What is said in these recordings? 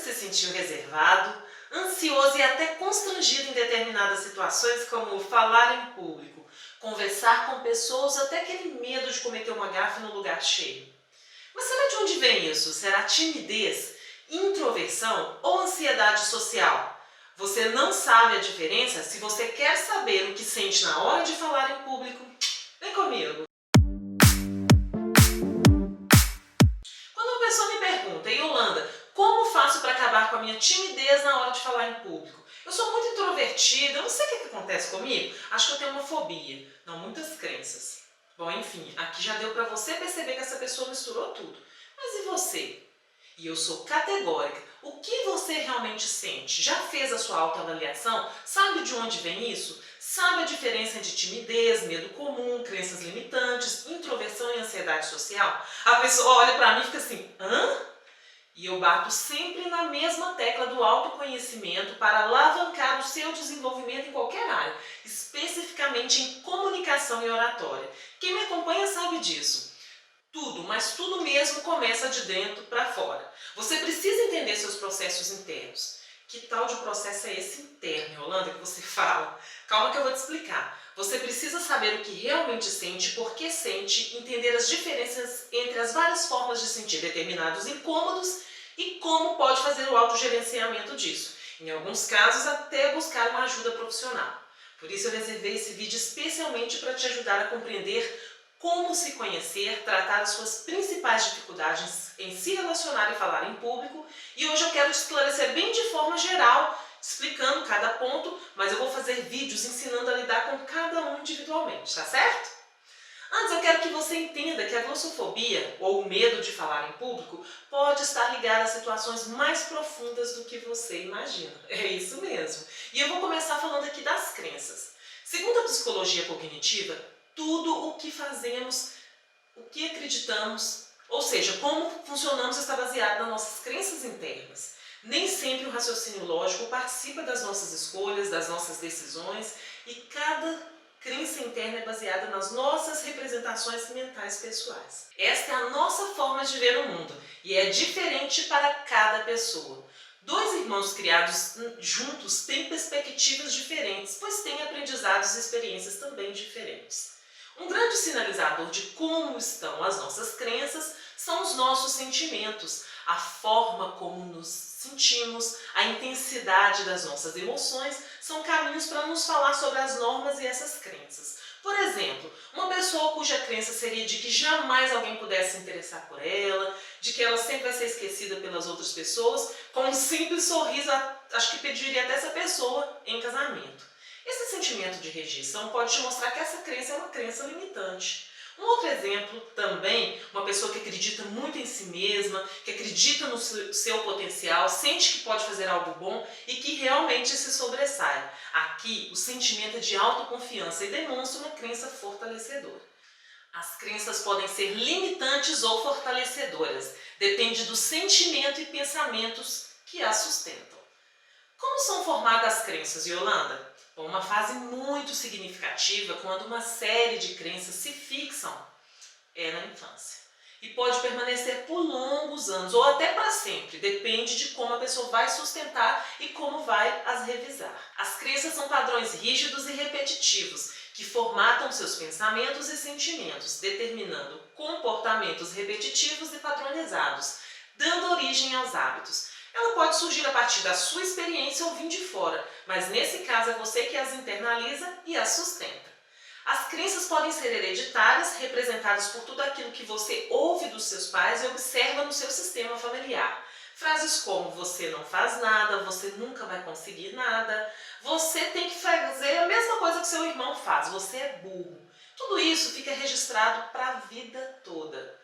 se sentiu reservado, ansioso e até constrangido em determinadas situações, como falar em público, conversar com pessoas, até aquele medo de cometer uma gafe no lugar cheio? Mas será de onde vem isso? Será timidez, introversão ou ansiedade social? Você não sabe a diferença? Se você quer saber o que sente na hora de falar em público, vem comigo! Quando uma pessoa me pergunta, Yolanda, como faço para acabar com a minha timidez na hora de falar em público? Eu sou muito introvertida, eu não sei o que acontece comigo. Acho que eu tenho uma fobia, não, muitas crenças. Bom, enfim, aqui já deu para você perceber que essa pessoa misturou tudo. Mas e você? E eu sou categórica. O que você realmente sente? Já fez a sua autoavaliação? Sabe de onde vem isso? Sabe a diferença entre timidez, medo comum, crenças limitantes, introversão e ansiedade social? A pessoa olha para mim e fica assim, hã? E eu bato sempre na mesma tecla do autoconhecimento para alavancar o seu desenvolvimento em qualquer área, especificamente em comunicação e oratória. Quem me acompanha sabe disso. Tudo, mas tudo mesmo começa de dentro para fora. Você precisa entender seus processos internos. Que tal de processo é esse interno, Yolanda, que você fala? Calma que eu vou te explicar. Você precisa saber o que realmente sente, por que sente, entender as diferenças entre as várias formas de sentir determinados incômodos e como pode fazer o autogerenciamento disso. Em alguns casos, até buscar uma ajuda profissional. Por isso eu reservei esse vídeo especialmente para te ajudar a compreender como se conhecer, tratar as suas principais dificuldades em se relacionar e falar em público. E hoje eu quero te esclarecer bem de forma geral, explicando cada ponto, mas eu vou fazer vídeos ensinando a lidar com cada um individualmente, tá certo? Antes eu quero que você entenda que a glossofobia, ou o medo de falar em público, pode estar ligada a situações mais profundas do que você imagina. É isso mesmo. E eu vou começar falando aqui das crenças. Segundo a psicologia cognitiva, tudo o que fazemos, o que acreditamos, ou seja, como funcionamos está baseado nas nossas crenças internas. Nem sempre o raciocínio lógico participa das nossas escolhas, das nossas decisões, e cada crença interna é baseada nas nossas representações mentais pessoais. Esta é a nossa forma de ver o mundo e é diferente para cada pessoa. Dois irmãos criados juntos têm perspectivas diferentes, pois têm aprendizados e experiências também diferentes. Um grande sinalizador de como estão as nossas crenças são os nossos sentimentos, a forma como nos sentimos, a intensidade das nossas emoções são caminhos para nos falar sobre as normas e essas crenças. Por exemplo, uma pessoa cuja crença seria de que jamais alguém pudesse se interessar por ela, de que ela sempre vai ser esquecida pelas outras pessoas, com um simples sorriso, acho que pediria até essa pessoa em casamento. Esse sentimento de rejeição pode te mostrar que essa crença é uma crença limitante. Um outro exemplo também, uma pessoa que acredita muito em si mesma, que acredita no seu potencial, sente que pode fazer algo bom e que realmente se sobressai. Aqui, o sentimento é de autoconfiança e demonstra uma crença fortalecedora. As crenças podem ser limitantes ou fortalecedoras, depende do sentimento e pensamentos que as sustentam. Como são formadas as crenças, Yolanda? Bom, uma fase muito significativa quando uma série de crenças se fixam é na infância. E pode permanecer por longos anos ou até para sempre, depende de como a pessoa vai sustentar e como vai as revisar. As crenças são padrões rígidos e repetitivos que formatam seus pensamentos e sentimentos, determinando comportamentos repetitivos e padronizados, dando origem aos hábitos. Ela pode surgir a partir da sua experiência ou vir de fora, mas nesse caso é você que as internaliza e as sustenta. As crenças podem ser hereditárias, representadas por tudo aquilo que você ouve dos seus pais e observa no seu sistema familiar. Frases como você não faz nada, você nunca vai conseguir nada, você tem que fazer a mesma coisa que seu irmão faz, você é burro. Tudo isso fica registrado para a vida toda.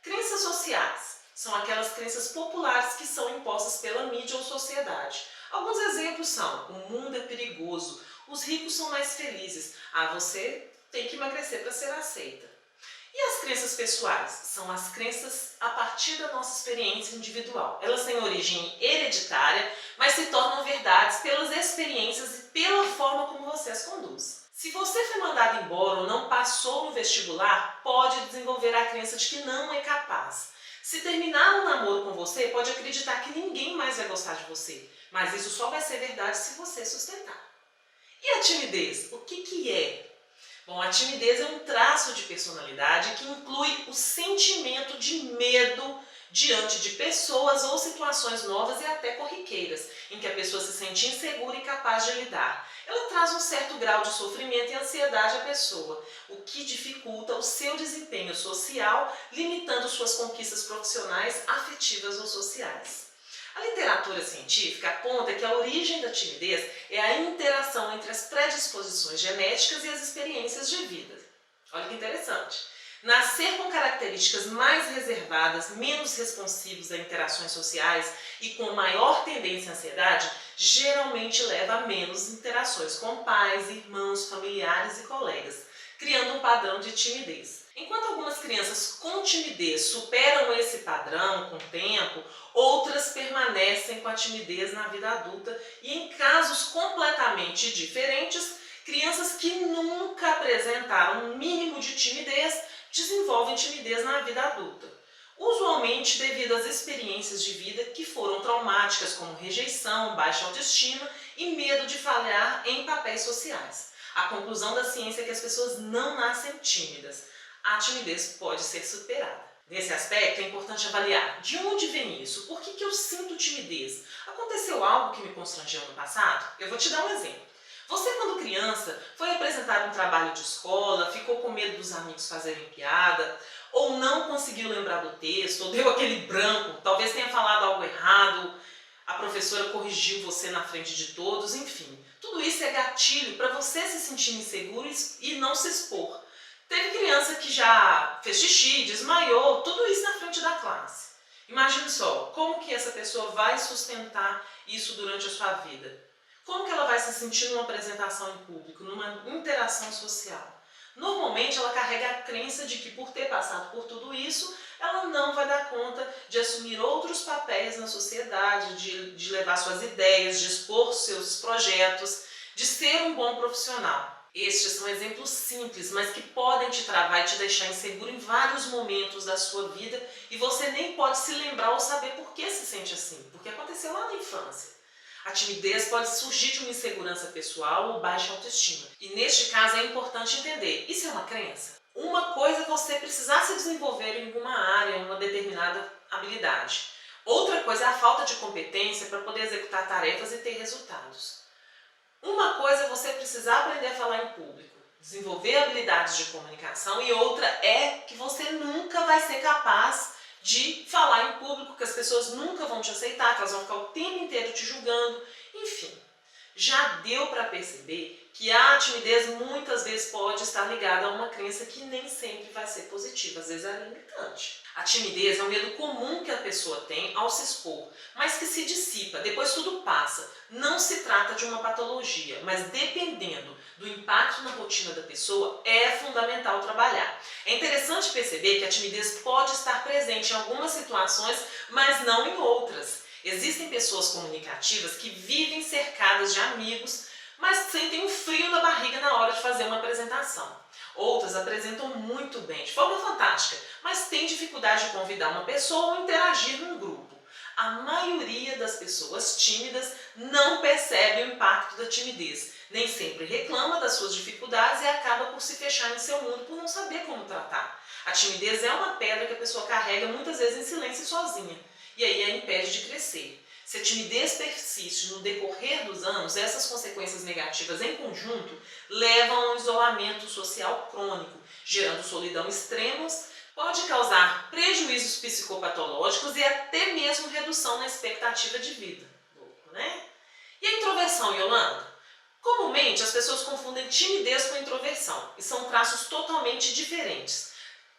Crenças sociais são aquelas crenças populares que são impostas pela mídia ou sociedade. Alguns exemplos são: o mundo é perigoso, os ricos são mais felizes, você tem que emagrecer para ser aceita. E as crenças pessoais? São as crenças a partir da nossa experiência individual. Elas têm origem hereditária, mas se tornam verdades pelas experiências e pela forma como você as conduz. Se você foi mandado embora ou não passou no vestibular, pode desenvolver a crença de que não é capaz. Se terminar um namoro com você, pode acreditar que ninguém mais vai gostar de você, mas isso só vai ser verdade se você sustentar. E a timidez? O que é? Bom, a timidez é um traço de personalidade que inclui o sentimento de medo diante de pessoas ou situações novas e até corriqueiras, em que a pessoa se sente insegura e incapaz de lidar. Ela traz um certo grau de sofrimento e ansiedade à pessoa, o que dificulta o seu desempenho social, limitando suas conquistas profissionais, afetivas ou sociais. A literatura científica aponta que a origem da timidez é a interação entre as predisposições genéticas e as experiências de vida. Olha que interessante. Nascer com características mais reservadas, menos responsivos a interações sociais e com maior tendência à ansiedade, geralmente leva a menos interações com pais, irmãos, familiares e colegas, criando um padrão de timidez. Enquanto algumas crianças com timidez superam esse padrão com o tempo, outras permanecem com a timidez na vida adulta e, em casos completamente diferentes, crianças que nunca apresentaram um mínimo de timidez desenvolvem timidez na vida adulta, usualmente devido às experiências de vida que foram traumáticas, como rejeição, baixa autoestima e medo de falhar em papéis sociais. A conclusão da ciência é que as pessoas não nascem tímidas. A timidez pode ser superada. Nesse aspecto, é importante avaliar de onde vem isso, por que eu sinto timidez? Aconteceu algo que me constrangeu no passado? Eu vou te dar um exemplo. Você, quando criança, foi apresentar um trabalho de escola, ficou com medo dos amigos fazerem piada, ou não conseguiu lembrar do texto, ou deu aquele branco, talvez tenha falado algo errado, a professora corrigiu você na frente de todos, enfim. Tudo isso é gatilho para você se sentir inseguro e não se expor. Teve criança que já fez xixi, desmaiou, tudo isso na frente da classe. Imagine só, como que essa pessoa vai sustentar isso durante a sua vida? Como que ela vai se sentir numa apresentação em público, numa interação social? Normalmente ela carrega a crença de que por ter passado por tudo isso, ela não vai dar conta de assumir outros papéis na sociedade, de levar suas ideias, de expor seus projetos, de ser um bom profissional. Estes são exemplos simples, mas que podem te travar e te deixar inseguro em vários momentos da sua vida e você nem pode se lembrar ou saber por que se sente assim, porque aconteceu lá na infância. A timidez pode surgir de uma insegurança pessoal ou baixa autoestima. E neste caso é importante entender, isso é uma crença? Uma coisa é você precisar se desenvolver em alguma área, em uma determinada habilidade. Outra coisa é a falta de competência para poder executar tarefas e ter resultados. Uma coisa é você precisar aprender a falar em público, desenvolver habilidades de comunicação, e outra é que você nunca vai ser capaz de falar em público, que as pessoas nunca vão te aceitar, que elas vão ficar o tempo inteiro te julgando, enfim. Já deu para perceber que a timidez muitas vezes pode estar ligada a uma crença que nem sempre vai ser positiva, às vezes é limitante. A timidez é um medo comum que a pessoa tem ao se expor, mas que se dissipa, depois tudo passa. Não se trata de uma patologia, mas dependendo do impacto na rotina da pessoa, é fundamental trabalhar. É interessante perceber que a timidez pode estar presente em algumas situações, mas não em outras. Existem pessoas comunicativas que vivem cercadas de amigos, mas sentem um frio na barriga na hora de fazer uma apresentação. Outras apresentam muito bem, de forma fantástica, mas têm dificuldade de convidar uma pessoa ou interagir num grupo. A maioria das pessoas tímidas não percebe o impacto da timidez, nem sempre reclama das suas dificuldades e acaba por se fechar em seu mundo por não saber como tratar. A timidez é uma pedra que a pessoa carrega muitas vezes em silêncio e sozinha, e aí a impede de crescer. Se a timidez persiste no decorrer dos anos, essas consequências negativas em conjunto levam a um isolamento social crônico, gerando solidão extremos, pode causar prejuízos psicopatológicos e até mesmo redução na expectativa de vida. Louco, né? E a introversão, Yolanda? Comumente as pessoas confundem timidez com introversão, e são traços totalmente diferentes.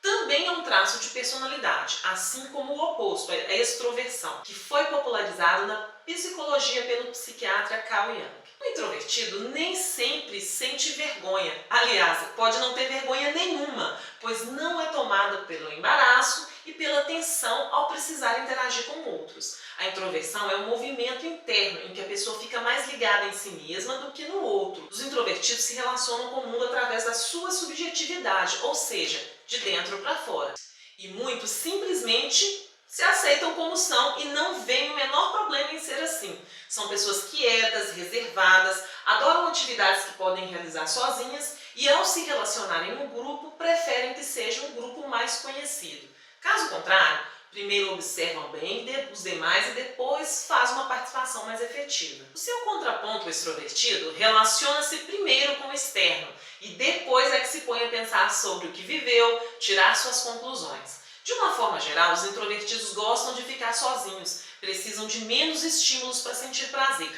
Também é um traço de personalidade, assim como o oposto, a extroversão, que foi popularizado na psicologia pelo psiquiatra Carl Jung. O introvertido nem sempre sente vergonha. Aliás, pode não ter vergonha nenhuma, pois não é tomado pelo embaraço e pela tensão ao precisar interagir com outros. A introversão é um movimento interno em que a pessoa fica mais ligada em si mesma do que no outro. Os introvertidos se relacionam com o mundo através da sua subjetividade, ou seja, de dentro para fora. E muitos simplesmente Se aceitam como são e não veem o menor problema em ser assim. São pessoas quietas, reservadas, adoram atividades que podem realizar sozinhas e, ao se relacionarem no grupo, preferem que seja um grupo mais conhecido. Caso contrário, primeiro observam bem os demais e depois faz uma participação mais efetiva. O seu contraponto, o extrovertido, relaciona-se primeiro com o externo e depois é que se põe a pensar sobre o que viveu, tirar suas conclusões. De uma forma geral, os introvertidos gostam de ficar sozinhos, precisam de menos estímulos para sentir prazer,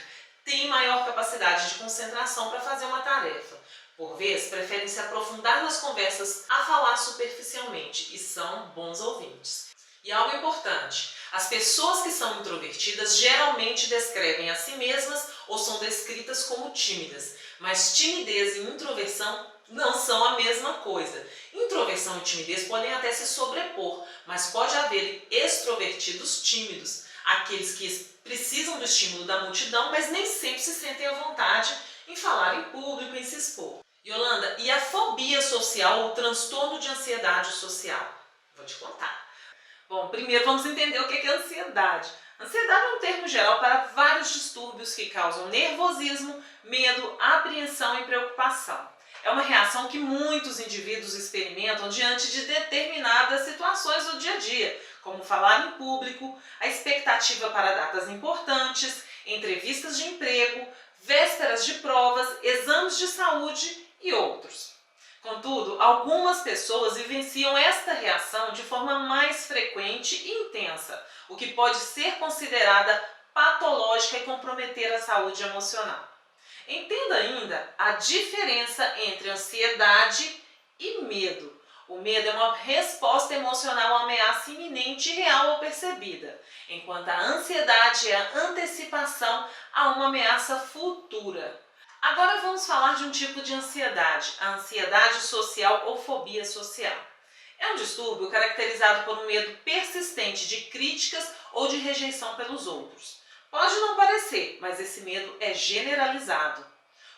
têm maior capacidade de concentração para fazer uma tarefa. Por vezes, preferem se aprofundar nas conversas a falar superficialmente e são bons ouvintes. E algo importante, as pessoas que são introvertidas geralmente descrevem a si mesmas ou são descritas como tímidas, mas timidez e introversão não são a mesma coisa. Introversão e timidez podem até se sobrepor, mas pode haver extrovertidos tímidos, aqueles que precisam do estímulo da multidão, mas nem sempre se sentem à vontade em falar em público, em se expor. Yolanda, e a fobia social ou transtorno de ansiedade social? Vou te contar. Bom, primeiro vamos entender o que é ansiedade. Ansiedade é um termo geral para vários distúrbios que causam nervosismo, medo, apreensão e preocupação. É uma reação que muitos indivíduos experimentam diante de determinadas situações do dia a dia, como falar em público, a expectativa para datas importantes, entrevistas de emprego, vésperas de provas, exames de saúde e outros. Contudo, algumas pessoas vivenciam esta reação de forma mais frequente e intensa, o que pode ser considerada patológica e comprometer a saúde emocional. Entenda ainda a diferença entre ansiedade e medo. O medo é uma resposta emocional a ameaça iminente, real ou percebida, enquanto a ansiedade é a antecipação a uma ameaça futura. Agora vamos falar de um tipo de ansiedade, a ansiedade social ou fobia social. É um distúrbio caracterizado por um medo persistente de críticas ou de rejeição pelos outros. Pode não parecer, mas esse medo é generalizado.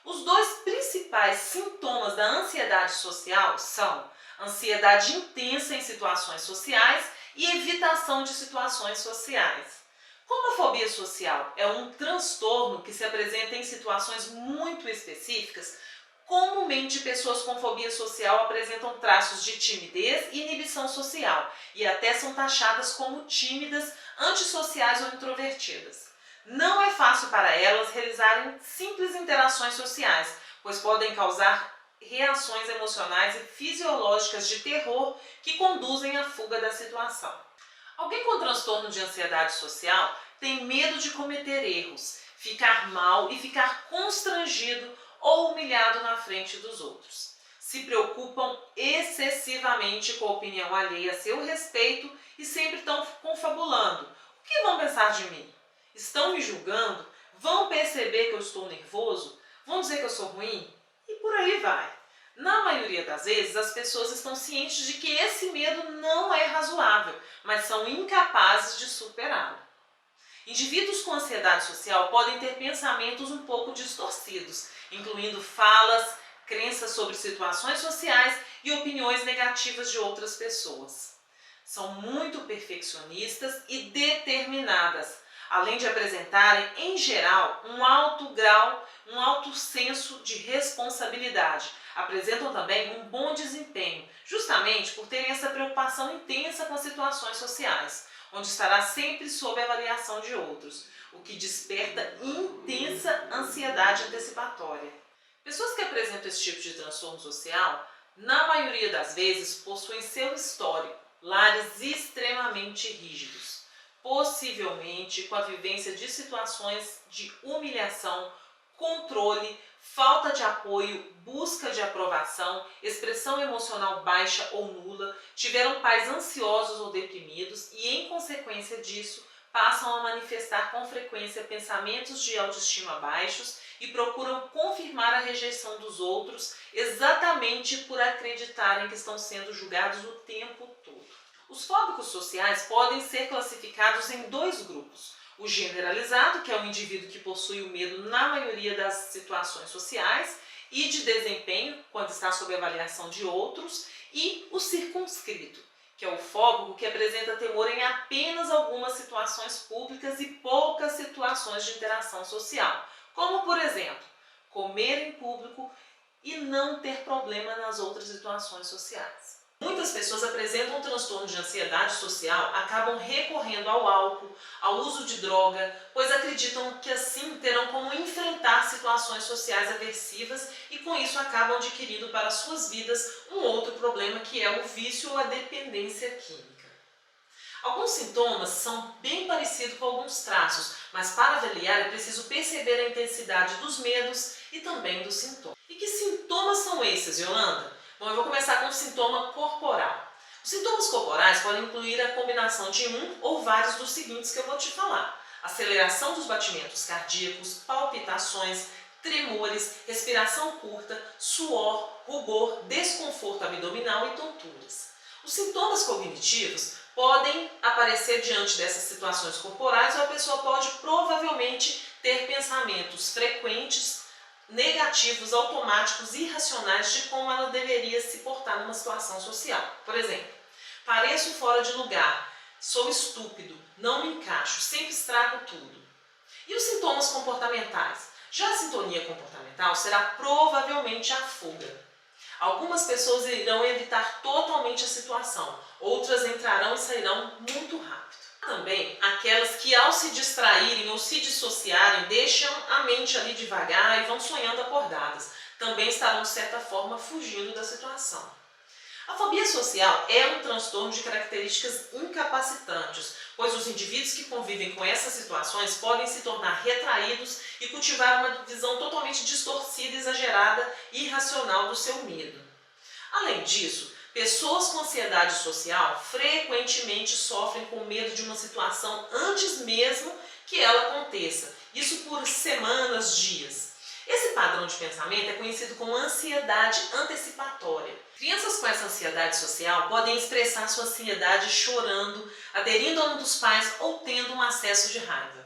Os dois principais sintomas da ansiedade social são ansiedade intensa em situações sociais e evitação de situações sociais. Como a fobia social é um transtorno que se apresenta em situações muito específicas, comumente pessoas com fobia social apresentam traços de timidez e inibição social e até são taxadas como tímidas, antissociais ou introvertidas. Não é fácil para elas realizarem simples interações sociais, pois podem causar reações emocionais e fisiológicas de terror que conduzem à fuga da situação. Alguém com transtorno de ansiedade social tem medo de cometer erros, ficar mal e ficar constrangido ou humilhado na frente dos outros. Se preocupam excessivamente com a opinião alheia a seu respeito e sempre estão confabulando. O que vão pensar de mim? Estão me julgando? Vão perceber que eu estou nervoso? Vão dizer que eu sou ruim? E por aí vai. Na maioria das vezes, as pessoas estão cientes de que esse medo não é razoável, mas são incapazes de superá-lo. Indivíduos com ansiedade social podem ter pensamentos um pouco distorcidos, incluindo falas, crenças sobre situações sociais e opiniões negativas de outras pessoas. São muito perfeccionistas e determinadas, além de apresentarem, em geral, um alto senso de responsabilidade. Apresentam também um bom desempenho, justamente por terem essa preocupação intensa com as situações sociais, onde estará sempre sob a avaliação de outros, o que desperta intensa ansiedade antecipatória. Pessoas que apresentam esse tipo de transtorno social, na maioria das vezes, possuem seu histórico, lares extremamente rígidos, possivelmente com a vivência de situações de humilhação, controle, falta de apoio, busca de aprovação, expressão emocional baixa ou nula, tiveram pais ansiosos ou deprimidos e, em consequência disso, passam a manifestar com frequência pensamentos de autoestima baixos e procuram confirmar a rejeição dos outros exatamente por acreditarem que estão sendo julgados o tempo todo. Os fóbicos sociais podem ser classificados em dois grupos. O generalizado, que é o indivíduo que possui o medo na maioria das situações sociais e de desempenho, quando está sob avaliação de outros, e o circunscrito, que é o fóbico, que apresenta temor em apenas algumas situações públicas e poucas situações de interação social, como, por exemplo, comer em público e não ter problema nas outras situações sociais. Muitas pessoas apresentam um transtorno de ansiedade social, acabam recorrendo ao álcool, ao uso de droga, pois acreditam que assim terão como enfrentar situações sociais aversivas e com isso acabam adquirindo para suas vidas um outro problema, que é o vício ou a dependência química. Alguns sintomas são bem parecidos com alguns traços, mas para avaliar é preciso perceber a intensidade dos medos e também dos sintomas. E que sintomas são esses, Yolanda? Bom, eu vou começar com o sintoma corporal. Os sintomas corporais podem incluir a combinação de um ou vários dos seguintes que eu vou te falar: aceleração dos batimentos cardíacos, palpitações, tremores, respiração curta, suor, rubor, desconforto abdominal e tonturas. Os sintomas cognitivos podem aparecer diante dessas situações corporais ou a pessoa pode provavelmente ter pensamentos frequentes, negativos, automáticos e irracionais de como ela deveria se portar numa situação social. Por exemplo, pareço fora de lugar, sou estúpido, não me encaixo, sempre estrago tudo. E os sintomas comportamentais? Já a sintonia comportamental será provavelmente a fuga. Algumas pessoas irão evitar totalmente a situação, outras entrarão e sairão muito rápido. Também aquelas que ao se distraírem ou se dissociarem deixam a mente ali devagar e vão sonhando acordadas. Também estarão de certa forma fugindo da situação. A fobia social é um transtorno de características incapacitantes, pois os indivíduos que convivem com essas situações podem se tornar retraídos e cultivar uma visão totalmente distorcida, exagerada e irracional do seu medo. Além disso, pessoas com ansiedade social frequentemente sofrem com medo de uma situação antes mesmo que ela aconteça, isso por semanas, dias. Esse padrão de pensamento é conhecido como ansiedade antecipatória. Crianças com essa ansiedade social podem expressar sua ansiedade chorando, aderindo a um dos pais ou tendo um acesso de raiva.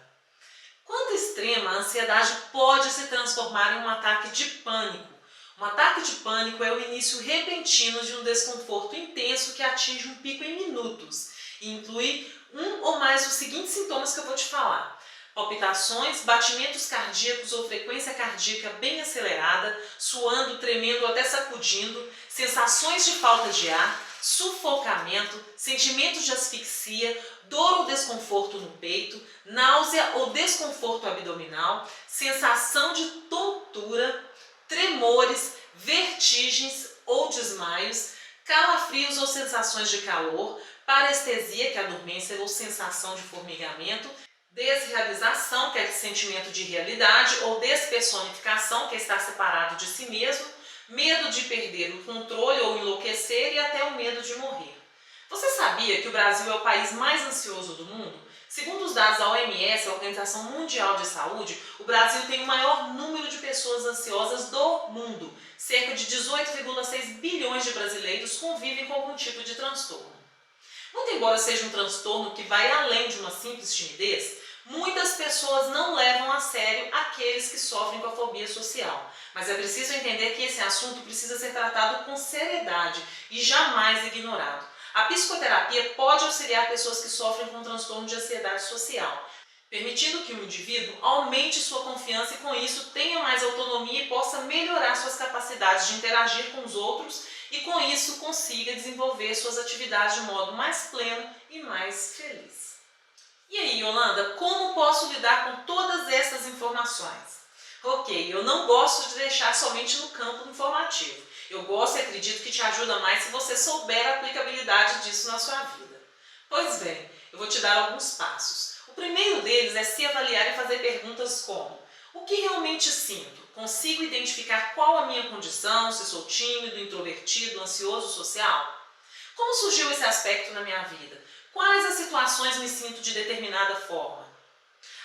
Quando extrema, a ansiedade pode se transformar em um ataque de pânico. Um ataque de pânico é o início repentino de um desconforto intenso que atinge um pico em minutos e inclui um ou mais dos seguintes sintomas que eu vou te falar: palpitações, batimentos cardíacos ou frequência cardíaca bem acelerada, suando, tremendo ou até sacudindo, sensações de falta de ar, sufocamento, sentimentos de asfixia, dor ou desconforto no peito, náusea ou desconforto abdominal, sensação de tontura, tremores, vertigens ou desmaios, calafrios ou sensações de calor, parestesia, que é a dormência ou sensação de formigamento, desrealização, que é sentimento de realidade, ou despersonificação, que é estar separado de si mesmo, medo de perder o controle ou enlouquecer e até o medo de morrer. Você sabia que o Brasil é o país mais ansioso do mundo? Segundo os dados da OMS, a Organização Mundial de Saúde, o Brasil tem o maior número de pessoas ansiosas do mundo. Cerca de 18,6 bilhões de brasileiros convivem com algum tipo de transtorno. Muito embora seja um transtorno que vai além de uma simples timidez, muitas pessoas não levam a sério aqueles que sofrem com a fobia social. Mas é preciso entender que esse assunto precisa ser tratado com seriedade e jamais ignorado. A psicoterapia pode auxiliar pessoas que sofrem com transtorno de ansiedade social, permitindo que o indivíduo aumente sua confiança e com isso tenha mais autonomia e possa melhorar suas capacidades de interagir com os outros e com isso consiga desenvolver suas atividades de modo mais pleno e mais feliz. E aí, Yolanda, como posso lidar com todas essas informações? Ok, eu não gosto de deixar somente no campo informativo. Eu gosto e acredito que te ajuda mais se você souber a aplicabilidade disso na sua vida. Pois bem, eu vou te dar alguns passos. O primeiro deles é se avaliar e fazer perguntas como: o que realmente sinto? Consigo identificar qual a minha condição, se sou tímido, introvertido, ansioso, social? Como surgiu esse aspecto na minha vida? Quais as situações me sinto de determinada forma?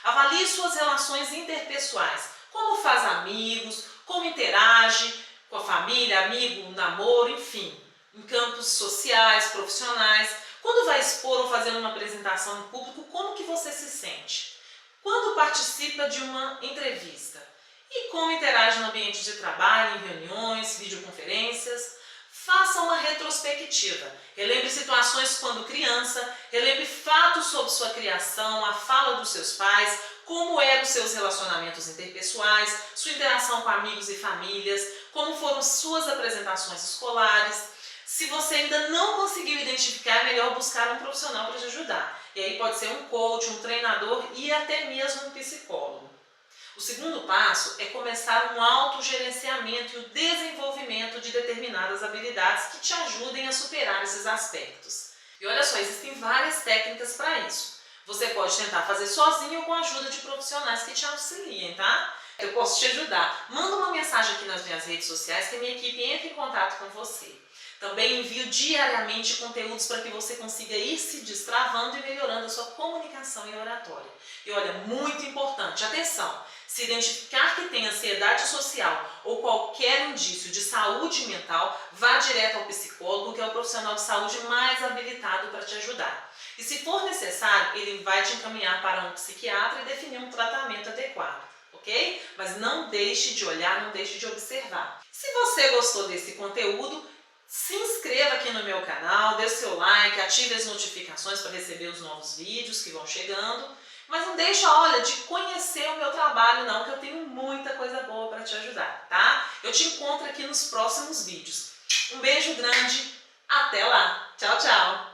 Avalie suas relações interpessoais. Como faz amigos, como interage com a família, amigo, namoro, enfim, em campos sociais, profissionais. Quando vai expor ou fazer uma apresentação em público, como que você se sente? Quando participa de uma entrevista? E como interage no ambiente de trabalho, em reuniões, videoconferências? Faça uma retrospectiva. Relembre situações quando criança, relembre fatos sobre sua criação, a fala dos seus pais, como eram os seus relacionamentos interpessoais, sua interação com amigos e famílias, como foram suas apresentações escolares. Se você ainda não conseguiu identificar, é melhor buscar um profissional para te ajudar. E aí pode ser um coach, um treinador e até mesmo um psicólogo. O segundo passo é começar um autogerenciamento e o desenvolvimento de determinadas habilidades que te ajudem a superar esses aspectos. E olha só, existem várias técnicas para isso. Você pode tentar fazer sozinho ou com a ajuda de profissionais que te auxiliem, tá? Eu posso te ajudar. Manda uma mensagem aqui nas minhas redes sociais que a minha equipe entra em contato com você. Também envio diariamente conteúdos para que você consiga ir se destravando e melhorando a sua comunicação e oratória. E olha, muito importante, atenção! Se identificar que tem ansiedade social ou qualquer indício de saúde mental, vá direto ao psicólogo, que é o profissional de saúde mais habilitado para te ajudar. E se for necessário, ele vai te encaminhar para um psiquiatra e definir um tratamento adequado, ok? Mas não deixe de olhar, não deixe de observar. Se você gostou desse conteúdo, se inscreva aqui no meu canal, dê o seu like, ative as notificações para receber os novos vídeos que vão chegando. Mas não deixa, olha, de conhecer o meu trabalho não, que eu tenho muita coisa boa para te ajudar, tá? Eu te encontro aqui nos próximos vídeos. Um beijo grande, até lá! Tchau, tchau!